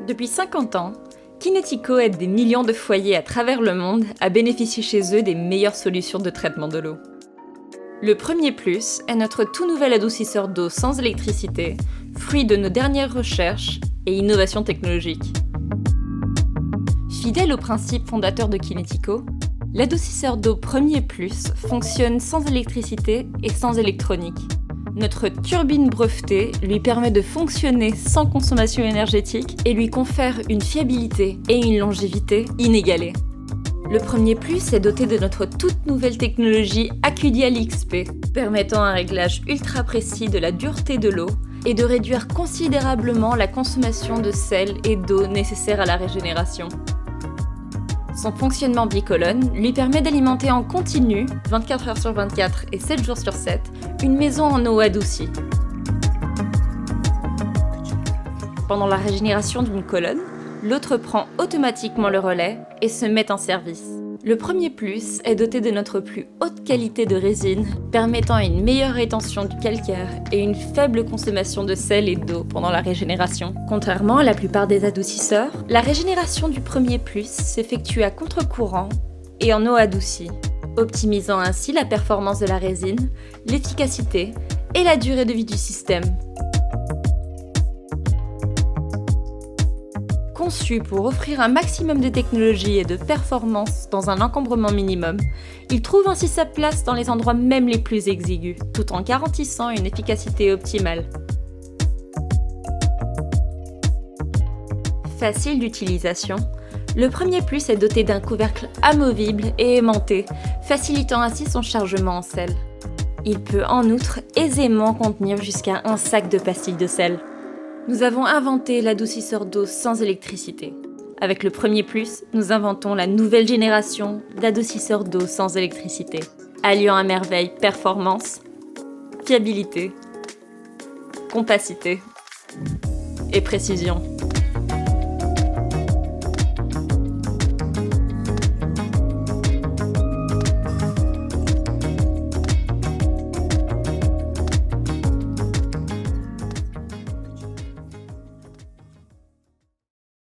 Depuis 50 ans, Kinetico aide des millions de foyers à travers le monde à bénéficier chez eux des meilleures solutions de traitement de l'eau. Le Premier Plus est notre tout nouvel adoucisseur d'eau sans électricité, fruit de nos dernières recherches et innovations technologiques. Fidèle aux principes fondateurs de Kinetico, l'adoucisseur d'eau Premier Plus fonctionne sans électricité et sans électronique. Notre turbine brevetée lui permet de fonctionner sans consommation énergétique et lui confère une fiabilité et une longévité inégalées. Le Premier Plus est doté de notre toute nouvelle technologie Aquidial XP, permettant un réglage ultra précis de la dureté de l'eau et de réduire considérablement la consommation de sel et d'eau nécessaires à la régénération. Son fonctionnement bicolone lui permet d'alimenter en continu, 24 heures sur 24 et 7 jours sur 7, une maison en eau adoucie. Pendant la régénération d'une colonne, l'autre prend automatiquement le relais et se met en service. Le Premier Plus est doté de notre plus haute qualité de résine, permettant une meilleure rétention du calcaire et une faible consommation de sel et d'eau pendant la régénération. Contrairement à la plupart des adoucisseurs, la régénération du Premier Plus s'effectue à contre-courant et en eau adoucie, optimisant ainsi la performance de la résine, l'efficacité et la durée de vie du système. Conçu pour offrir un maximum de technologie et de performance dans un encombrement minimum, il trouve ainsi sa place dans les endroits même les plus exigus, tout en garantissant une efficacité optimale. Facile d'utilisation, le Premier Plus est doté d'un couvercle amovible et aimanté, facilitant ainsi son chargement en sel. Il peut en outre aisément contenir jusqu'à un sac de pastilles de sel. Nous avons inventé l'adoucisseur d'eau sans électricité. Avec le Premier Plus, nous inventons la nouvelle génération d'adoucisseurs d'eau sans électricité, alliant à merveille performance, fiabilité, compacité et précision.